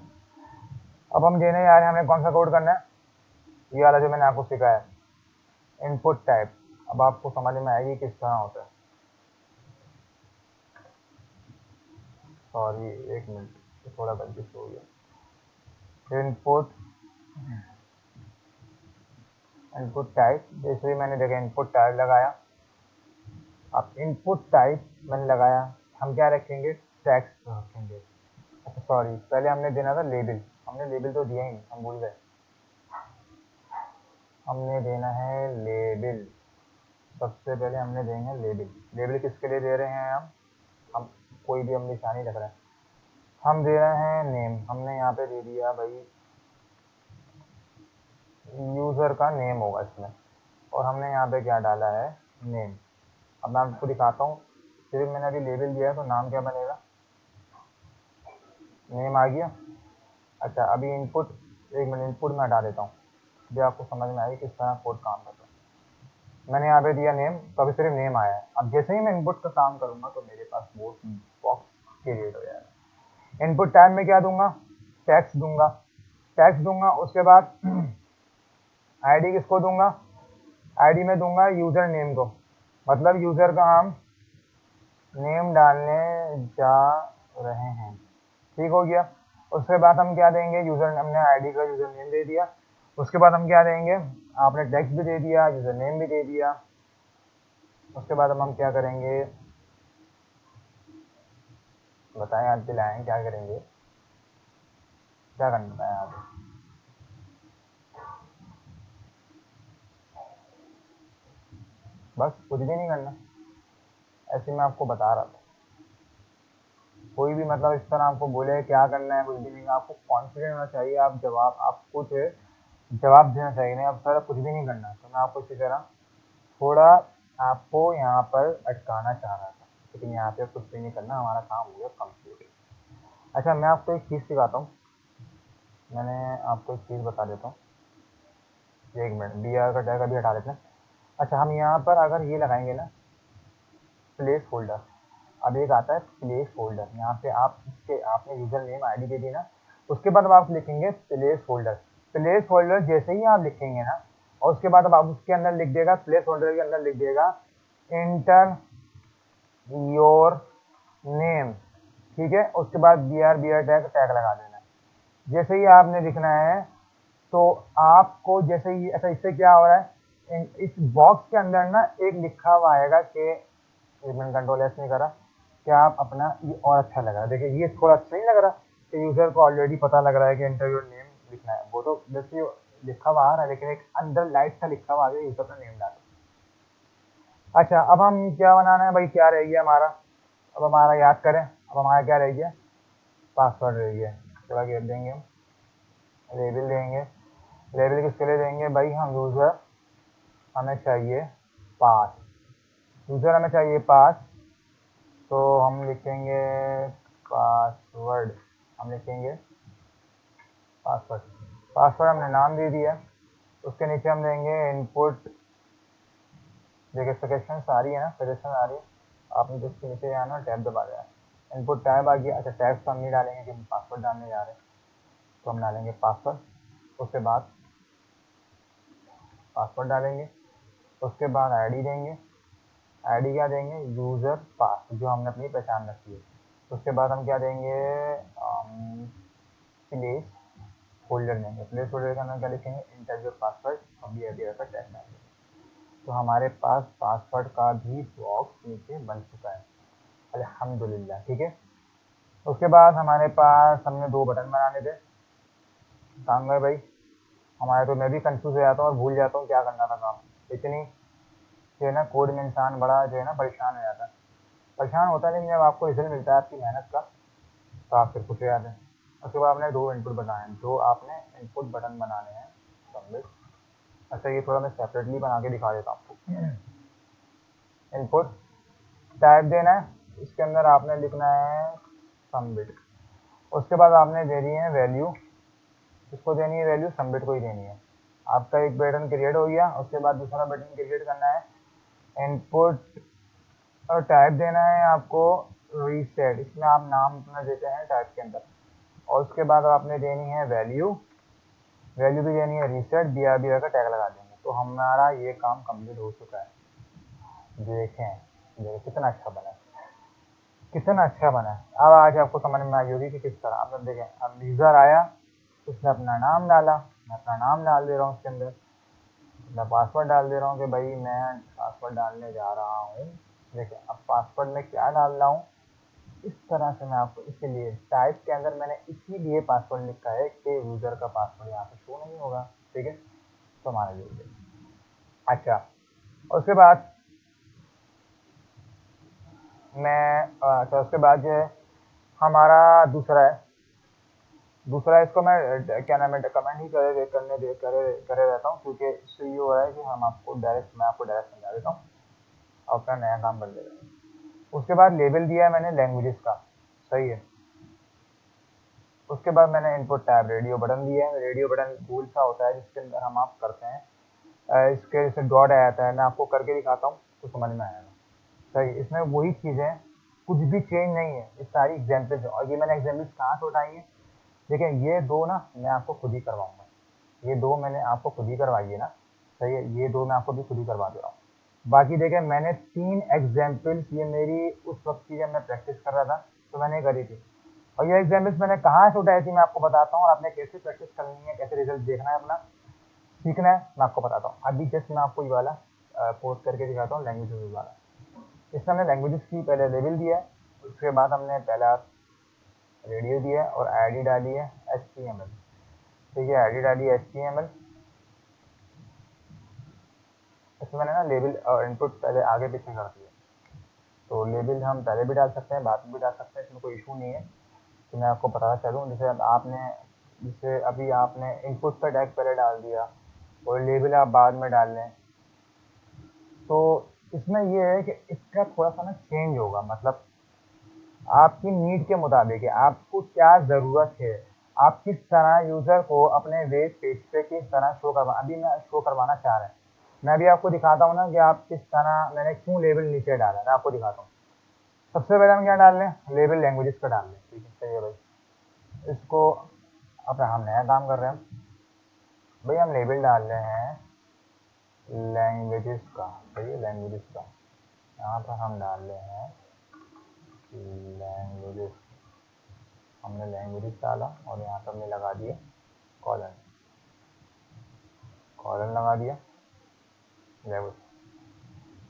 [SPEAKER 1] अब हम देने जा रहे हैं, हमें कौन सा कोड करना है, ये वाला जो मैंने आपको सिखाया है, इनपुट टाइप। अब आपको समझ में आएगी किस तरह होता है। सॉरी एक मिनट, थोड़ा गलती से हो गया। इनपुट, इनपुट टाइप, जैसे ही मैंने देखा इनपुट टाइप लगाया, अब इनपुट टाइप मैंने लगाया, हम क्या रखेंगे, टेक्स्ट रखेंगे। अच्छा सॉरी, पहले हमने देना था लेबल, हमने लेबल तो दिया ही नहीं, हम भूल गए, हमने देना है लेबल। सबसे पहले हमने देंगे लेबल। लेबल किसके लिए दे रहे हैं हम कोई भी हम निशानी रख रहे हैं, हम दे रहे हैं नेम। हमने यहाँ पे दे दिया भाई, यूज़र का नेम होगा इसमें, और हमने यहाँ पे क्या डाला है, नेम। अब मैं आपको दिखाता हूँ, सिर्फ मैंने अभी लेबल दिया है तो नाम क्या बनेगा, नेम आ गया। अच्छा, अभी इनपुट, एक मिनट इनपुट में हटा देता हूँ, अभी आपको समझ में आएगी किस तरह कोड काम करता है। मैंने यहाँ पे दिया नेम, तो अभी सिर्फ नेम आया है। अब जैसे ही मैं इनपुट का काम करूँगा तो मेरे पास वो बॉक्स क्रिएट हो जाएगा। इनपुट टाइम में क्या दूंगा, टेक्स्ट दूंगा, टेक्स्ट दूंगा। उसके बाद आईडी किसको दूंगा, आईडी में दूंगा यूज़र नेम को, मतलब यूज़र का हम नेम डालने जा रहे हैं, ठीक हो गया। उसके बाद हम क्या देंगे, यूज़र, हमने आईडी का यूज़र नेम दे दिया। उसके बाद हम क्या देंगे, आपने टेक्स्ट भी दे दिया, यूज़र नेम भी दे दिया। उसके बाद हम क्या करेंगे, बताएं आज दिलाएं, क्या करेंगे, क्या करना है आज, बस कुछ भी नहीं करना, ऐसे मैं आपको बता रहा था। कोई भी मतलब इस तरह आपको बोले क्या करना है कुछ भी नहीं, आपको कॉन्फिडेंट होना चाहिए, आप कुछ जवाब देना चाहिए, नहीं आप सारा कुछ भी नहीं करना। तो मैं आपको इसी तरह थोड़ा आपको यहाँ पर अटकाना चाह रहा था, लेकिन यहाँ पे कुछ भी नहीं करना, हमारा काम हो गया कंप्लीट। अच्छा मैं आपको एक चीज़ सिखाता हूँ, मैंने आपको एक चीज़ बता देता हूँ, एक मिनट बी आर का टैग अभी हटा देते हैं। अच्छा हम यहाँ पर अगर ये लगाएंगे ना प्लेस होल्डर, अब एक आता है प्लेस होल्डर, यहाँ पे आप इसके आपने यूजर नेम आईडी दे दी ना, उसके बाद अब आप लिखेंगे प्लेस होल्डर। प्लेस होल्डर जैसे ही आप लिखेंगे ना, और उसके बाद अब आप उसके अंदर लिख देगा, प्लेस होल्डर के अंदर लिख देगा इंटर योर नेम, ठीक है। उसके बाद बी आर टैग टैग लगा देना है। जैसे ही आपने लिखना है तो आपको जैसे ही ऐसा, इससे क्या हो रहा है, इस बॉक्स के अंदर ना एक लिखा हुआ आएगा कि मैंने कंट्रोल एस नहीं करा, क्या आप अपना ये और अच्छा लग रहा है, देखिए ये थोड़ा अच्छा नहीं लग रहा कि यूजर को ऑलरेडी पता लग रहा है कि इंटर योर नेम लिखना है, वो तो जैसे लिखा हुआ आ रहा है, लेकिन एक अंदर लाइट सा लिखा हुआ आ गया यूजर का नेम डालो। अच्छा अब हम क्या बनाना है भाई, क्या रह गया हमारा, अब हमारा याद करें, अब हमारा क्या रह गया, पासवर्ड रह गया। थोड़ा गेप देंगे, हम लेबल देंगे, लेबल किसके लिए देंगे भाई, हम यूज़र हमें चाहिए पास, यूज़र हमें चाहिए पास, तो हम लिखेंगे पासवर्ड, हम लिखेंगे पासवर्ड, पासवर्ड हमने नाम दे दिया। उसके नीचे हम देंगे इनपुट, देखिए सजेशन आ रही है ना, सजेशन आ रही है, आपने जिसके नीचे जाना टैब दबा दिया, इनपुट टैब आ गया। अच्छा टैब तो हम नहीं डालेंगे कि हम पासवर्ड डालने जा रहे हैं, तो हम डालेंगे पासवर्ड, उसके बाद पासवर्ड डालेंगे, उसके बाद आईडी देंगे, आईडी क्या देंगे, यूज़र पास जो हमने अपनी पहचान रखी है। उसके बाद हम क्या देंगे, प्लेस होल्डर देंगे, प्लेस होल्डर का नाम क्या लिखेंगे, इंटर योर पासवर्ड, और बी आई का टैग डालेंगे। तो हमारे पास पासवर्ड का भी बॉक्स नीचे बन चुका है, अल्हम्दुलिल्लाह, ठीक है। उसके बाद हमारे पास हमने दो बटन बनाने थे, काम गए भाई हमारे, तो मैं भी कंफ्यूज हो जाता हूँ और भूल जाता हूँ क्या करना था काम, इतनी जो है ना कोड में इंसान बड़ा जो है ना परेशान हो जाता है, परेशान होता है, लेकिन जब आपको रिजल्ट मिलता है आपकी मेहनत का, तो आप फिर खुश हो जाते हैं। उसके बाद आपने दो इनपुट बनाए हैं, जो आपने इनपुट बटन बनाने हैं सबमिट। अच्छा ये थोड़ा मैं सेपरेटली बना के दिखा देता हूँ आपको। इनपुट टाइप देना है, इसके अंदर आपने लिखना है सबमिट, उसके बाद आपने दे दी है वैल्यू, इसको देनी है वैल्यू, सबमिट को ही देनी है। आपका एक बटन क्रिएट हो गया, उसके बाद दूसरा बटन क्रिएट करना है, इनपुट और टाइप देना है आपको रीसेट, इसमें आप नाम अपना देते हैं टाइप के अंदर, और उसके बाद आपने देनी है वैल्यू, वैल्यू भी देनी है रीसेट, बी आर का टैग लगा देंगे। तो हमारा ये काम कंप्लीट हो चुका है, देखें देखिए कितना अच्छा बना है, कितना अच्छा बना है। अब आज आपको समझ में आई होगी कि किस तरह, अब देखें, अब यूज़र आया, उसने अपना नाम डाला, मैं अपना नाम डाल दे रहा हूँ उसके अंदर, मैं पासवर्ड डाल दे रहा हूँ कि भाई मैं पासवर्ड डालने जा रहा हूँ। देखिए अब पासवर्ड में क्या डाल रहा हूँ, इस तरह से मैं आपको, इसलिए टाइप के अंदर मैंने इसीलिए पासवर्ड लिखा है कि यूज़र का पासवर्ड यहाँ पे शो नहीं होगा, ठीक है, तो हमारा ये। अच्छा उसके बाद अच्छा उसके बाद जो है हमारा दूसरा है, दूसरा इसको मैं क्या नाम है कमेंट ही करे रहता हूँ, क्योंकि इससे ये हो रहा है कि मैं आपको डायरेक्ट समझा देता हूँ और अपना नया काम बन जाएगा। उसके बाद लेबल दिया है मैंने लैंग्वेजेस का, सही है। उसके बाद मैंने इनपुट टैब रेडियो बटन दिया है, रेडियो बटन टूल सा होता है जिसके अंदर हम आप करते हैं, इसके जैसे डॉट आ जाता है, मैं आपको करके दिखाता हूँ तो समझ में आएगा, सही। इसमें वही चीज़ें, कुछ भी चेंज नहीं है, ये सारी एग्जाम्पल्स है, और ये मैंने एग्जाम्पल्स कहाँ से उठाई है, देखिए ये दो ना मैं आपको खुद ही करवाऊंगा, ये दो मैंने आपको खुद ही करवाई है ना, सही है, ये दो मैं आपको भी खुद ही करवा दे रहा हूँ। बाकी देखिए मैंने 3 एग्जाम्पल्स, ये मेरी उस वक्त की जब मैं प्रैक्टिस कर रहा था तो मैंने करी थी, और ये एग्जाम्पल्स मैंने कहाँ से उठाई थी मैं आपको बताता हूँ, और आपने कैसे प्रैक्टिस करनी है, कैसे रिजल्ट देखना है अपना, सीखना है, मैं आपको बताता हूँ। अभी जस्ट मैं आपको ये वाला पोस्ट करके दिखाता हूँ, लैंग्वेज वाला। इसमें हमने लैंग्वेजेस की पहले लेवल दिया है, उसके बाद हमने पहला रेडियो दिया है और आईडी डाली है HTML, ठीक है, आईडी डाली है HTML। इसमें मैंने ना लेबल और इनपुट पहले आगे पीछे कर दिया, तो लेबल हम पहले भी डाल सकते हैं, बाद में भी डाल सकते हैं, इसमें कोई इशू नहीं है। तो मैं आपको बताना चलूँ, जैसे अभी आपने इनपुट का टैग पहले डाल दिया और लेबल आप बाद में डाल लें, तो इसमें ये है कि इसका थोड़ा सा ना चेंज होगा, मतलब आपकी नीड के मुताबिक है, आपको क्या ज़रूरत है, आप किस तरह यूज़र को अपने वेब पेज पे किस तरह अभी मैं शो करवाना चाह रहा है। मैं भी आपको दिखाता हूँ ना कि आप किस तरह, मैंने क्यों लेबल नीचे डाला है, मैं आपको दिखाता हूँ। सबसे पहले हम क्या डाल लें, लेबल लैंग्वेजेस का डाल लें। ठीक है, सही है भाई। इसको अब हम नया काम कर रहे हैं भाई, हम लेबल डाल रहे हैं लैंग्वेजेस का। सही है, लैंग्वेजेस का। यहाँ पर हम डाल रहे हैं लैंग्वेजेस। हमने लैंग्वेजेस डाला और यहाँ पर हमने लगा दिए कॉलन, कॉलन लगा दिया लेवल।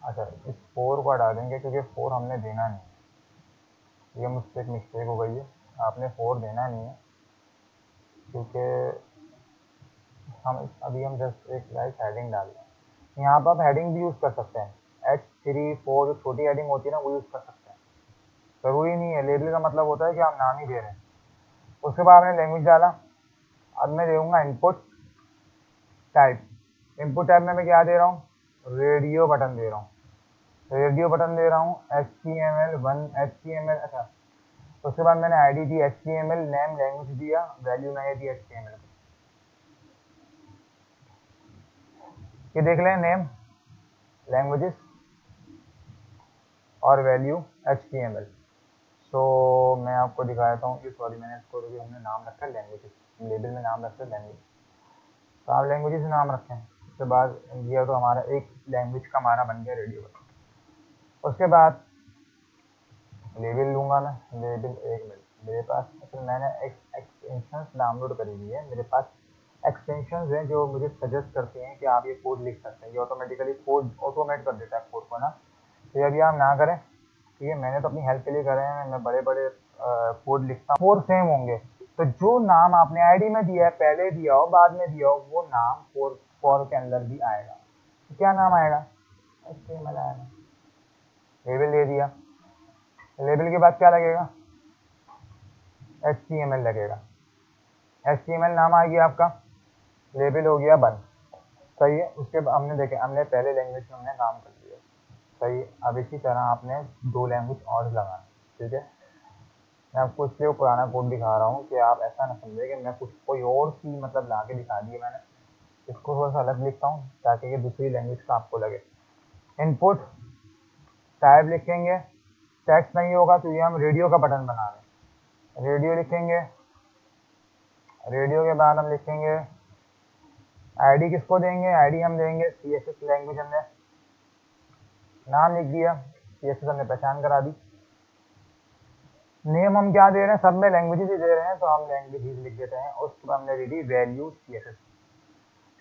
[SPEAKER 1] अच्छा, इस 4 को हटा देंगे क्योंकि 4 हमने देना नहीं है, ये मुझसे एक मिस्टेक हो गई है। आपने 4 देना नहीं है क्योंकि हम जस्ट एक लाइक हेडिंग डाल रहे हैं। यहाँ पर आप हेडिंग भी यूज़ कर सकते हैं, H3 4 जो छोटी हेडिंग होती है ना, वो यूज़ कर सकते हैं। ज़रूरी नहीं है, लेबल का मतलब होता है कि आप नाम ही दे रहे हैं। उसके बाद आपने लैंग्वेज डाला। अब मैं देऊँगा इनपुट टाइप। इनपुट टाइप में मैं क्या दे रहा हूँ, रेडियो बटन दे रहा हूँ, रेडियो बटन दे रहा हूँ HTML1 HTML। अच्छा, उसके बाद मैंने आईडी दी HTML, नेम लैंग्वेज दिया, वैल्यू मैंने दी HTML। ये देख लें, नेम लैंग्वेजेस और वैल्यू HTML। सो मैं आपको दिखाता हूँ कि सॉरी, मैंने इसको देखिए, हमने नाम रखा है लैंग्वेजेस, लेबल में नाम रखा है लैंग्वेज, तो आप लैंग्वेजेस नाम रखें। उसके बाद दिया तो हमारा एक लैंग्वेज का हमारा बन गया रेडियो बटन। उसके बाद लेबल लूँगा मैं, लेबल एक मिनट, मेरे पास मैंने एक एक्सटेंशन डाउनलोड करी हुई है। मेरे पास एक्सटेंशन हैं जो मुझे सजेस्ट करते हैं कि आप ये कोड लिख सकते हैं, ये ऑटोमेटिकली कोड ऑटोमेट कर देता है कोड को ना। तो ये अभी आप ना करें, ठीक है, मैंने तो अपनी हेल्प के लिए करे हैं, मैं बड़े बड़े कोड लिखता हूँ, 4 सेम होंगे। तो जो नाम आपने आईडी में दिया है, पहले दिया हो बाद में दिया हो, वो नाम 4 के अंदर भी आएगा। तो क्या नाम आएगा, HTML आएगा। लेबल दे दिया, लेबल के बाद क्या लगेगा, HTML लगेगा। HTML नाम आ गया आपका, लेबल हो गया बंद। सही है। उसके बाद हमने देखे, हमने पहले लैंग्वेज में हमने काम कर लिया। सही है। अब इसी तरह आपने 2 लैंग्वेज और लगाना। ठीक है, मैं आपको इसलिए वो पुराना कोड दिखा रहा हूँ कि आप ऐसा ना समझे कि मैं कुछ कोई और सी मतलब ला के दिखा दिया मैंने। इसको थोड़ा सा अलग लिखता हूँ ताकि ये दूसरी लैंग्वेज का आपको लगे। इनपुट टाइप लिखेंगे, टेक्स्ट नहीं होगा तो ये हम रेडियो का बटन बना रहे हैं, रेडियो लिखेंगे। रेडियो के बाद हम लिखेंगे आईडी, किसको देंगे, आईडी हम देंगे CSS लैंग्वेज। हमने नाम लिख दिया, CSS हमने पहचान करा दी। नेम हम क्या दे रहे हैं, सब में लैंग्वेजेस ही दे रहे हैं तो हम लैंग्वेज लिख देते हैं। उसके बाद हमने दे दी वैल्यू CSS।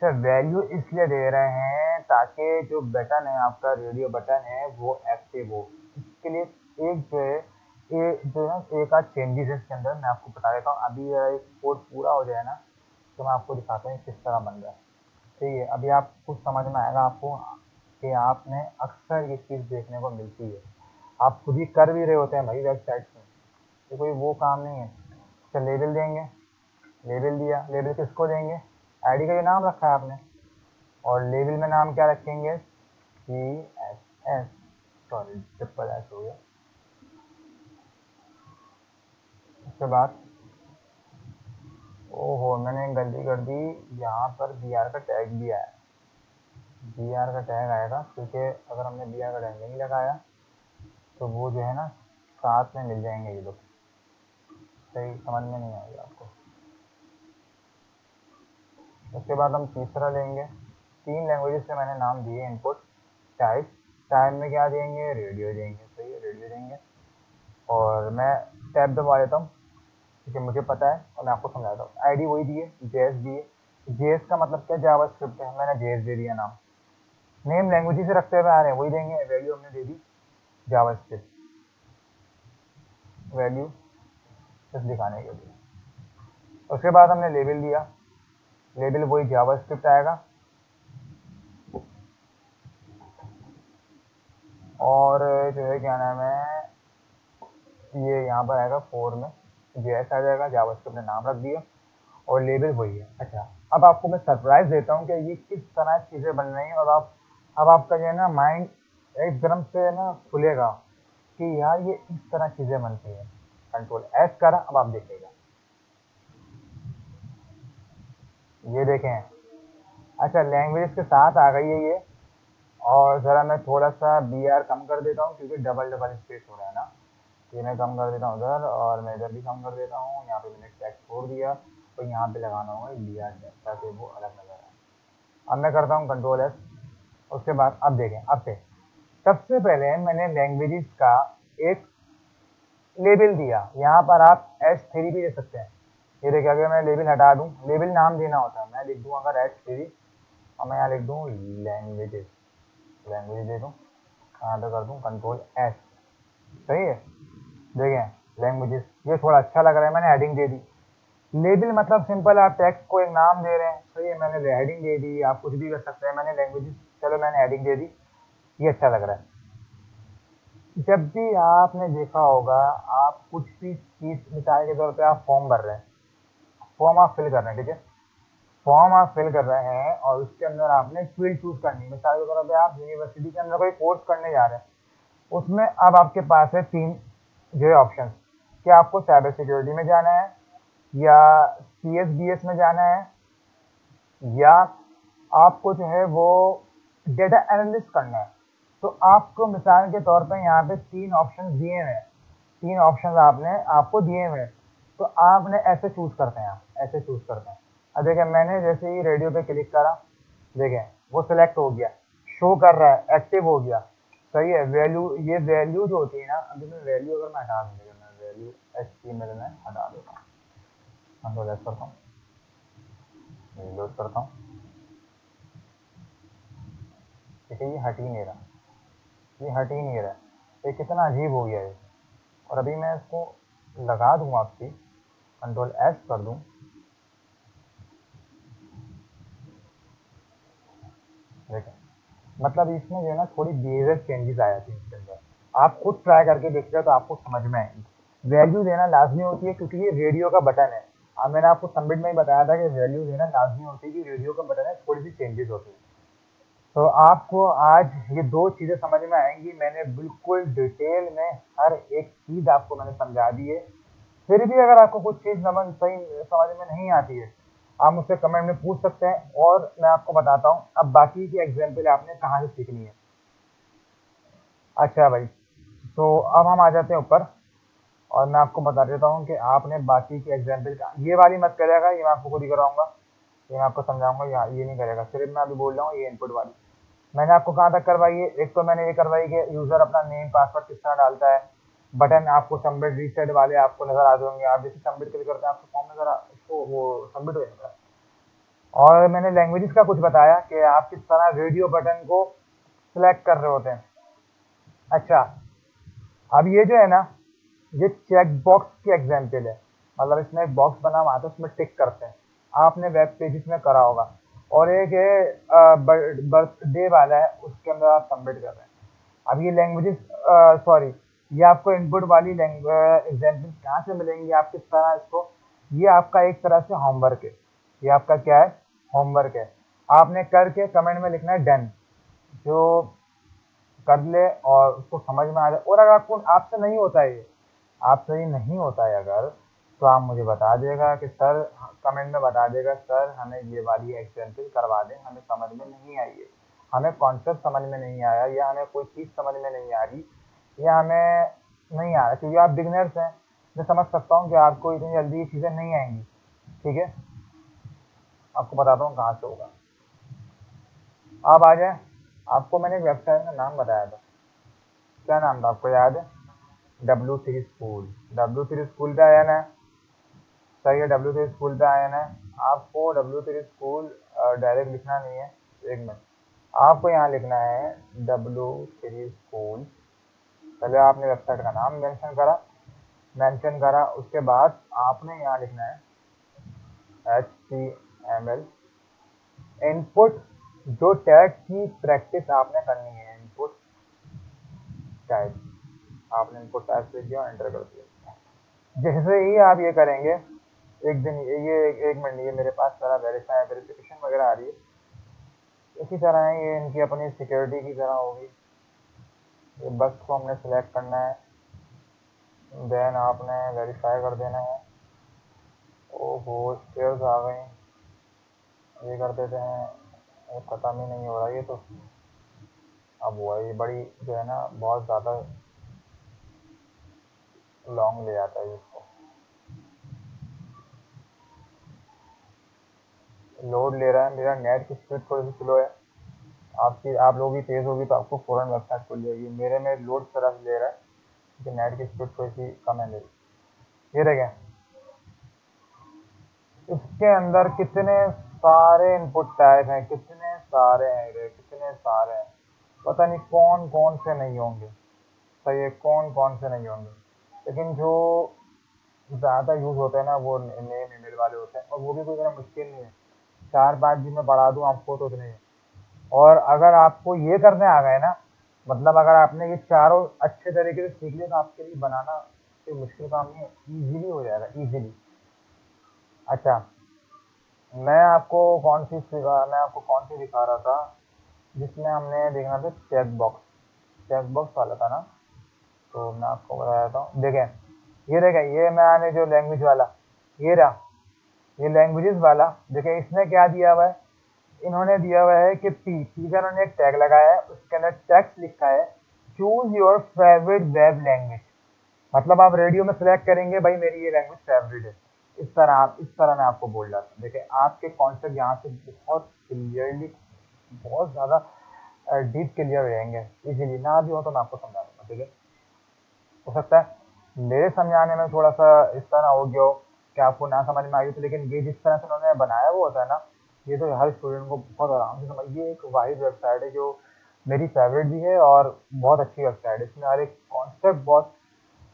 [SPEAKER 1] सर वैल्यू इसलिए दे रहे हैं ताकि जो बटन है आपका, रेडियो बटन है, वो एक्टिव हो। इसके लिए एक जो है, जो है एक आध चेंजेस है इसके अंदर, मैं आपको बता देता हूँ। अभी एक कोड पूरा हो जाए ना तो मैं आपको दिखाता हूँ किस तरह बन रहा है। ठीक है, अभी आप कुछ समझ में आएगा आपको कि आपने अक्सर ये चीज़ देखने को मिलती है, आप खुद ही कर भी रहे होते हैं भाई वेबसाइट में, तो कोई वो काम नहीं है। तो लेबल देंगे, लेबल दिया, लेबल किसको देंगे, आईडी का ये नाम रखा है आपने, और लेबल में नाम क्या रखेंगे, CSS, सॉरी ट्रिपल एस हो गया। उसके बाद ओहो मैंने एक गलती कर दी, यहाँ पर BR का टैग भी आया, BR का टैग आएगा क्योंकि अगर हमने BR का टैग नहीं लगाया तो वो जो है ना साथ में मिल जाएंगे ये लोग। सही समझ में नहीं आएगा आपको। उसके बाद हम तीसरा लेंगे, 3 लैंग्वेजेस से मैंने नाम दिए, इनपुट टाइप, टाइप में क्या देंगे, रेडियो देंगे। सही है, रेडियो देंगे। और मैं टैब दबा देता हूँ क्योंकि मुझे पता है और मैं आपको समझाता हूँ। आईडी वही दिए, JS दिए, JS का मतलब क्या, जावास्क्रिप्ट है, मैंने JS दे दिया नाम। नेम लैंग्वेज से रखते हुए आ रहे हैं, वही देंगे। वैल्यू हमने दे दी जावास्क्रिप्ट, वैल्यू बस दिखाने के लिए। उसके बाद हमने लेबल दिया, लेबल वही जावास्क्रिप्ट आएगा। और जो है क्या नाम है, ये यहाँ पर आएगा 4 में JS आ जाएगा, जावास्क्रिप्ट ने नाम रख दिया और लेबल वही है। अच्छा, अब आपको मैं सरप्राइज देता हूँ कि ये किस तरह चीज़ें बन रही हैं, और अब आपका जो है ना माइंड एकदम से ना खुलेगा कि यार ये इस तरह चीज़ें बनती हैं। कंट्रोल एस करा, अब आप देखिएगा, ये देखें। अच्छा, लैंग्वेज के साथ आ गई है ये। और ज़रा मैं थोड़ा सा BR कम कर देता हूँ क्योंकि डबल डबल स्पेस हो रहा है ना, ये मैं कम कर देता हूँ उधर, और मैं इधर भी कम कर देता हूँ। यहाँ पे मैंने टैग छोड़ दिया, तो यहाँ पे लगाना होगा BR टैग ताकि वो अलग नजर आए। अब मैं करता हूँ कंट्रोल एस। उसके बाद अब देखें, अब से सबसे पहले मैंने लैंग्वेजेस का एक लेबल दिया। यहाँ पर आप H3 भी दे सकते हैं। ये देखिए, अगर मैं लेबल हटा दूँ, लेबल नाम देना होता है, मैं लिख दूँ अगर H3 और मैं यहाँ लिख दूँ लैंग्वेजेस, लैंग्वेज दे दूँ, यहाँ पे कर दूँ कंट्रोल एस। सही है, देखें लैंग्वेजेस, ये थोड़ा अच्छा लग रहा है, मैंने हेडिंग दे दी। लेबल मतलब सिंपल, आप टेक्स्ट को एक नाम दे रहे हैं। सही है, मैंने हेडिंग दे दी, आप कुछ भी कर सकते हैं। मैंने लैंग्वेजेस, चलो मैंने हेडिंग दे दी, ये अच्छा लग रहा है। जब भी आपने देखा होगा, आप कुछ भी चीज़, मिसाल के तौर पे आप फॉर्म भर रहे हैं, फॉर्म आप फिल कर रहे हैं, ठीक है, फॉर्म आप फिल कर रहे हैं और उसके अंदर आपने फील्ड चूज करनी है। मिसाल के तौर पे आप यूनिवर्सिटी के अंदर कोई कोर्स करने जा रहे हैं, उसमें अब आपके पास है 3 जो है ऑप्शन, कि आपको साइबर सिक्योरिटी में जाना है, या CSBS में जाना है, या आपको जो है वो डेटा एनालिस्ट करना है। तो आपको मिसाल के तौर पर यहाँ पे 3 ऑप्शन दिए हुए हैं, 3 ऑप्शन आपको दिए हुए हैं, तो आपने ऐसे चूज करते हैं, आप ऐसे चूज करते हैं। अब देखें, मैंने जैसे ही रेडियो पे क्लिक करा, देखें वो सिलेक्ट हो गया, शो कर रहा है, एक्टिव हो गया। सही है, वैल्यू, ये वैल्यू जो होती है ना, अभी मैं वैल्यू अगर मैं हटा दूँ, मैं वैल्यू H3 में मैं हटा देता हूँ, कंट्रोल एस करता हूँ, लोड करता हूँ, ठीक है, ये हट ही नहीं रहा, ये हट ही नहीं रहा, ये कितना अजीब हो गया है। और अभी मैं इसको लगा दूँ आपकी, कंट्रोल एस कर दूँ, देखें, मतलब इसमें जो है ना थोड़ी बिहेवियर चेंजेस आ जाती है इसके अंदर। आप खुद ट्राई करके देखिएगा तो आपको समझ में आएगी। वैल्यू देना लाजमी होती है क्योंकि ये रेडियो का बटन है। अब मैंने आपको सबमिट में ही बताया था कि वैल्यू देना लाजमी होती है कि रेडियो का बटन है, थोड़ी सी चेंजेस होती है। तो आपको आज ये 2 चीज़ें समझ में आएंगी। मैंने बिल्कुल डिटेल में हर एक चीज़ आपको मैंने समझा दी है। फिर भी अगर आपको कुछ चीज़ सही समझ में नहीं आती है, आप मुझसे कमेंट में पूछ सकते हैं और मैं आपको बताता हूँ। अब बाकी की एग्जाम्पल आपने कहाँ से सीखनी है। अच्छा भाई, तो अब हम आ जाते हैं ऊपर और मैं आपको बता देता हूँ कि आपने बाकी की एग्जाम्पल का, ये वाली मत करेगा, ये मैं आपको खुद ही कराऊंगा, ये मैं आपको समझाऊंगा, ये नहीं करेगा। सिर्फ मैं अभी बोल रहा हूँ ये इनपुट वाली मैंने आपको कहाँ तक करवाई है। एक तो मैंने ये करवाई कि यूज़र अपना नेम पासवर्ड किस तरह डालता है। बटन आपको सबमिट रीसेट वाले आपको नज़र आ जाएंगे, आप जैसे सबमिट क्लिक करते हैं आपको फॉर्म नज़र उसको वो सबमिट हो जाएगा। और मैंने लैंग्वेजेस का कुछ बताया कि आप किस तरह रेडियो बटन को सिलेक्ट कर रहे होते हैं। अच्छा, अब ये जो है ना, ये चेक बॉक्स की एग्जाम्पल है, मतलब इसमें एक बॉक्स बना हुआ है तो उसमें टिक करते हैं, आपने वेब पेजेस में करा होगा। और एक है बर्थडे वाला है, उसके अंदर आप सबमिट कर रहे हैं। अब ये लैंग्वेजेस, सॉरी, ये आपको इनपुट वाली एग्जाम्पल कहाँ से मिलेंगी, आप किस तरह इसको, ये आपका एक तरह से होमवर्क है। ये आपका क्या है, होमवर्क है। आपने करके कमेंट में लिखना है डन, जो कर ले और उसको समझ में आ जाए। और अगर आपको आपसे नहीं होता है, ये आपसे ही नहीं होता है अगर, तो आप मुझे बता देगा कि सर, कमेंट में बता देगा सर हमें ये वाली एग्जाम्पल करवा दें, हमें समझ में नहीं आई है, हमें कॉन्सेप्ट समझ में नहीं आया, या हमें कोई चीज़ समझ में नहीं आ रही, या हमें नहीं आ रहा, क्योंकि आप बिगनर्स हैं। मैं समझ सकता हूँ कि आपको इतनी जल्दी ये चीज़ें नहीं आएंगी। ठीक है, आपको बताता हूँ कहाँ से होगा। आप आ जाए, आपको मैंने एक वेबसाइट का नाम बताया था, क्या नाम था आपको याद है? W3 स्कूल, W3 स्कूल पे आया ना, सही है, W3 स्कूल पे आया ना। आपको W3 स्कूल डायरेक्ट लिखना नहीं है, एक मिनट, आपको यहाँ लिखना है W3 स्कूल। पहले आपने वेबसाइट का नाम मेंशन करा, उसके बाद आपने यहाँ लिखना है HTML इनपुट, जो टैग की प्रैक्टिस आपने करनी है, इनपुट टैग। आपने इनपुट टाइप लिख दिया और एंटर कर दिया। जैसे ही आप ये करेंगे, एक दिन ये एक मिनट, ये मेरे पास सारा वेरिफिकेशन वगैरह आ रही है। इसी तरह ये इनकी अपनी सिक्योरिटी की तरह होगी। ये बस को हमने सिलेक्ट करना है, देन आपने वेरीफाई कर देना है। ओहो, स्टेयर्स आ गई, ये कर देते हैं। ये खत्म ही नहीं हो रहा ये तो। अब हुआ ये बड़ी जो है ना, बहुत ज़्यादा लॉन्ग ले जाता है इसको। लोड ले रहा है, मेरा नेट की स्पीड थोड़ी सी स्लो है। आप लोगों की तेज़ होगी तो आपको फ़ौरन वेबसाइट खुल जाएगी। मेरे में लोड तरह से ले रहा है कि नेट की स्पीड थोड़ी सी कम है मेरी। ये देखें, इसके अंदर कितने सारे इनपुट टाइप हैं, कितने सारे हैं रे, कितने सारे हैं। पता नहीं कौन कौन से नहीं होंगे, सही है, कौन कौन से नहीं होंगे। लेकिन जो ज़्यादा यूज़ होते हैं ना, वो नेम ईमेल वाले होते हैं, और वो भी कोई इतना मुश्किल नहीं है। 4-5 दिन में बढ़ा दूँ आपको तो उतने ही। और अगर आपको ये करने आ गए ना, मतलब अगर आपने ये चारों अच्छे तरीके से सीख लिया तो आपके लिए बनाना कोई मुश्किल काम नहीं है, ईजिली हो जाएगा, ईजिली। अच्छा, मैं आपको कौन सी दिखा रहा था, जिसमें हमने देखना था चेक बॉक्स वाला था ना। तो मैं आपको बता देता हूँ, देखें, ये मैंने जो लैंग्वेज वाला, ये रहा, ये लैंग्वेजेस वाला। देखें इसने क्या दिया हुआ है, इन्होंने दिया हुआ है कि पी का इन्होंने एक टैग लगाया है, उसके अंदर टेक्स्ट लिखा है, choose your favourite web language. मतलब आप रेडियो में सिलेक्ट करेंगे भाई मेरी ये लैंग्वेज फेवरेट है। इस तरह मैं आपको बोल रहा था। देखिए आपके कॉन्सेप्ट यहाँ से बहुत क्लियरली, बहुत ज़्यादा डीप क्लियर हो जाएंगे। इजीली ना भी हो तो मैं आपको समझा दूंगा, ठीक है। हो सकता है मेरे समझाने में थोड़ा सा इस तरह हो गया हो कि आपको ना समझ में आई हो, तो लेकिन ये जिस तरह से उन्होंने बनाया वो होता है ना, ये तो हर स्टूडेंट को बहुत आराम से समझ। ये एक वाहिद वेबसाइट है जो मेरी फेवरेट भी है और बहुत अच्छी वेबसाइट है। इसमें हर एक कॉन्सेप्ट बहुत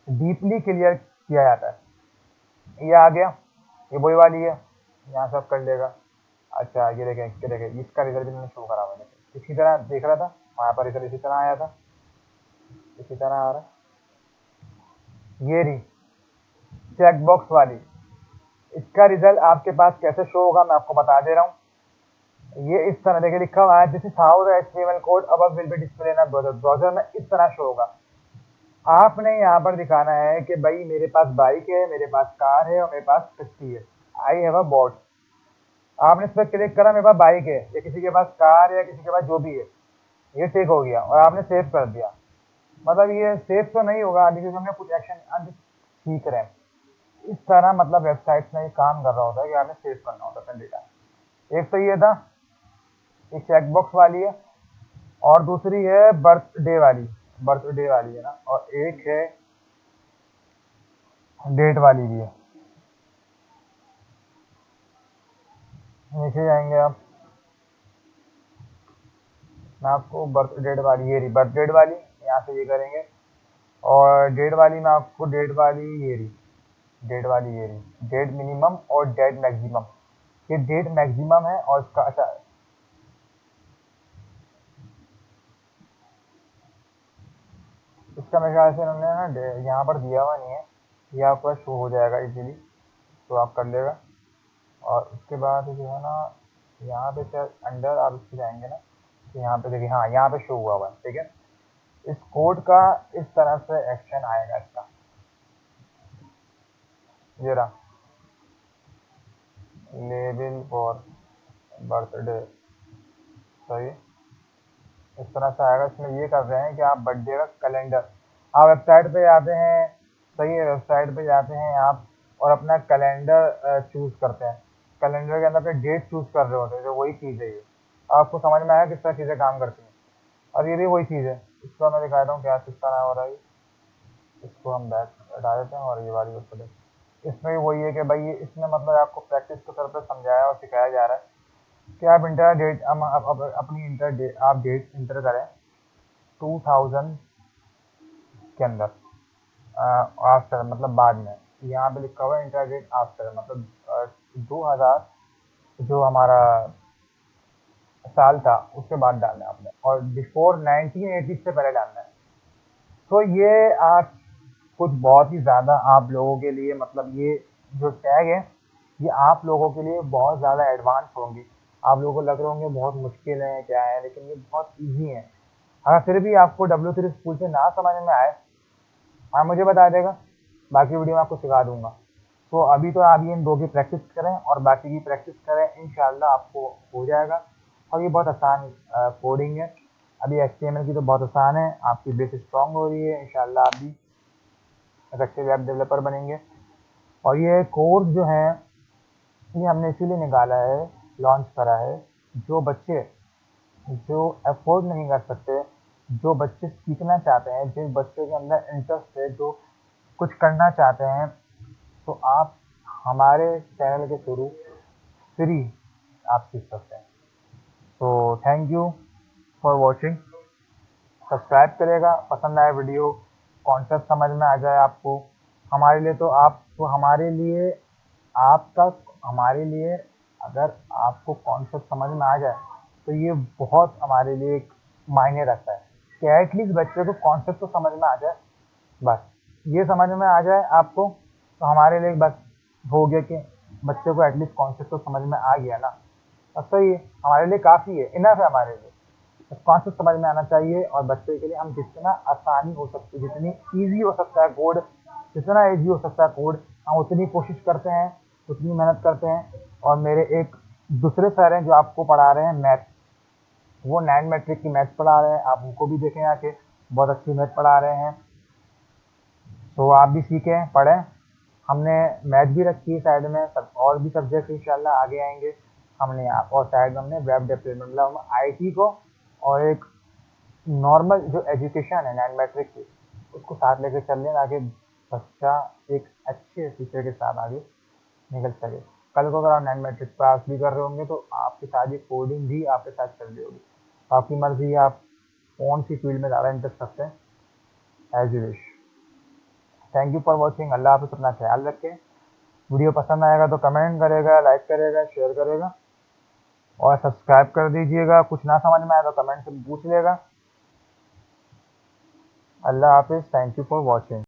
[SPEAKER 1] डीपली क्लियर किया जाता है। ये आ गया, ये वही वाली है, यहाँ सब कर लेगा। अच्छा ये देखें इसका रिजल्ट भी मैंने शो करा मैंने, इसी तरह देख रहा था वहाँ पर, रिजल्ट इसी तरह आया था, इसी तरह आ रहा है। ये रही चेक बॉक्स वाली, इसका रिजल्ट आपके पास कैसे शो होगा मैं आपको बता दे रहा हूँ। ये इस तरह देखिए लिखा हुआ है, this is how the HTML code above will be display in browser. Browser में इस तरह शो होगा। आपने यहाँ पर दिखाना है कि भाई मेरे पास बाइक है, मेरे पास कार है और मेरे पास कश्ती है, आई हैव अ बोट। आपने इस पर क्लिक करा, मेरे पास बाइक है या किसी के पास कार है या किसी के पास जो भी है, ये टिक हो गया और आपने सेव कर दिया। मतलब ये सेव तो नहीं होगा क्योंकि हमने कुछ एक्शन सीख रहे हैं। इस तरह मतलब वेबसाइट में ये काम कर रहा होता है कि आपने सेव करना होता है अपना डेटा। एक तो ये था, ये चेकबॉक्स वाली है, और दूसरी है बर्थडे वाली है ना, और एक है डेट वाली भी है। नीचे जाएंगे आप, मैं आपको बर्थ डेट वाली, ये रही बर्थ डेट वाली, यहाँ से ये करेंगे। और डेट वाली में आपको डेट वाली ये रही, डेट मिनिमम और डेट मैक्सिमम। ये डेट मैक्सिमम है और इसका अच्छा, इसका मेरे ख्याल से इन्होंने ना यहाँ पर दिया हुआ नहीं है, ये आपका शो हो जाएगा इजीली, तो आप कर लेगा। और उसके बाद जो है ना, यहाँ पे शायद अंडर आप इसके जाएंगे ना, तो यहाँ पे देखिए, हाँ यहाँ पे शो हुआ है, ठीक है। इस कोड का इस तरह से एक्शन आएगा इसका, ये रहा लेबल फॉर बर्थडे, सही। इस तरह से आएगा। इसमें ये कर रहे हैं कि आप बर्थडे का कैलेंडर, आप वेबसाइट पे जाते हैं, सही है, वेबसाइट पे जाते हैं आप और अपना कैलेंडर चूज़ करते हैं। कैलेंडर के अंदर अपने डेट चूज़ कर रहे होते हैं, जो वही चीज़ है ये। आपको समझ में आया किस तरह चीज़ें काम करती हैं। और ये भी वही चीज़ है, इसको मैं दिखाता हूँ क्या किस तरह हो रहा है। इसको हम बैक हटा देते हैं और ये वाली वेबसाइट, इसमें भी वही है कि भाई ये इसमें मतलब आपको प्रैक्टिस के तौर पर समझाया और सिखाया जा रहा है कि आप इंटर डेट, अपनी इंटर डेट, आप डेट इंटर करें 2000 के अंदर, आफ्टर मतलब बाद में। यहाँ पे लिखा हुआ है इंटर डेट आफ्टर, मतलब 2000 जो हमारा साल था उसके बाद डालना है आपने, और बिफोर 1980 से पहले डालना है। तो ये आज कुछ बहुत ही ज़्यादा आप लोगों के लिए, मतलब ये जो टैग है ये आप लोगों के लिए बहुत ज़्यादा एडवांस होंगी। आप लोगों को लग रहे होंगे बहुत मुश्किल है क्या है, लेकिन ये बहुत ईजी है। अगर फिर भी आपको W3 स्कूल से ना समझ में आए, आप मुझे बता देगा, बाकी वीडियो में आपको सिखा दूंगा। तो अभी तो आप ये इन दो की प्रैक्टिस करें और बाकी की प्रैक्टिस करें, इंशाल्लाह आपको हो जाएगा। और ये बहुत आसान कोडिंग है। अभी HTML की तो बहुत आसान है, आपकी बेस स्ट्रांग हो रही है, इंशाल्लाह आप भी एक अच्छे वेब डेवलपर बनेंगे। और ये कोर्स जो है ये हमने इसीलिए निकाला है, लॉन्च करा है, जो बच्चे जो अफोर्ड नहीं कर सकते, जो बच्चे सीखना चाहते हैं, जिन बच्चों के अंदर इंटरेस्ट है, जो कुछ करना चाहते हैं, तो आप हमारे चैनल के थ्रू फ्री आप सीख सकते हैं। तो thank you for watching. Subscribe करेगा, पसंद आए वीडियो, कॉन्सेप्ट समझ में आ जाए आपको, हमारे लिए तो हमारे लिए आपका हमारे लिए अगर आपको कॉन्सेप्ट समझ में आ जाए तो ये बहुत हमारे लिए एक मायने रखता है कि एटलीस्ट बच्चे को कॉन्सेप्ट तो समझ में आ जाए। बस ये समझ में आ जाए आपको तो हमारे लिए बस हो गया कि बच्चे को एटलीस्ट कॉन्सेप्ट तो समझ में आ गया ना, बस सही है, हमारे लिए काफ़ी है, इनफ है हमारे लिए। बस कॉन्सेप्ट समझ में आना चाहिए और बच्चे के लिए हम जितना आसानी हो सकती, जितनी ईजी हो सकता है कोड, जितना ईजी हो सकता है कोड, हम उतनी कोशिश करते हैं, उतनी मेहनत करते हैं। और मेरे एक दूसरे सर हैं जो आपको पढ़ा रहे हैं मैथ, वो 9 मैट्रिक की मैथ पढ़ा रहे हैं, आप उनको भी देखें आके, बहुत अच्छी मैथ पढ़ा रहे हैं। तो आप भी सीखें, पढ़ें। हमने मैथ भी रखी है साइड में, सब और भी सब्जेक्ट इंशाल्लाह आगे आएंगे। हमने यहाँ और साइड में हमने वेब डेवलपमेंट, मतलब हम IT को और एक नॉर्मल जो एजुकेशन है 9 मैट्रिक की, उसको साथ लेकर चल रहे हैं ताकि बच्चा एक अच्छे फ्यूचर के साथ आगे निकल सके। कल को अगर आप 9 मैट्रिक पास भी कर रहे होंगे तो आपके साथ ये कोडिंग भी आपके साथ चल रही होगी। आपकी मर्जी है, आप कौन सी फील्ड में ज़्यादा इंटरेस्ट रखते हैं, as you wish. Thank you for watching. अल्लाह हाफ़िज़, अपना ख्याल रखें। वीडियो पसंद आएगा तो कमेंट करेगा, लाइक करेगा, शेयर करेगा और सब्सक्राइब कर दीजिएगा। कुछ ना समझ में आए तो कमेंट से पूछ लेगा। अल्लाह हाफ़िज़, थैंक यू फॉर वॉचिंग।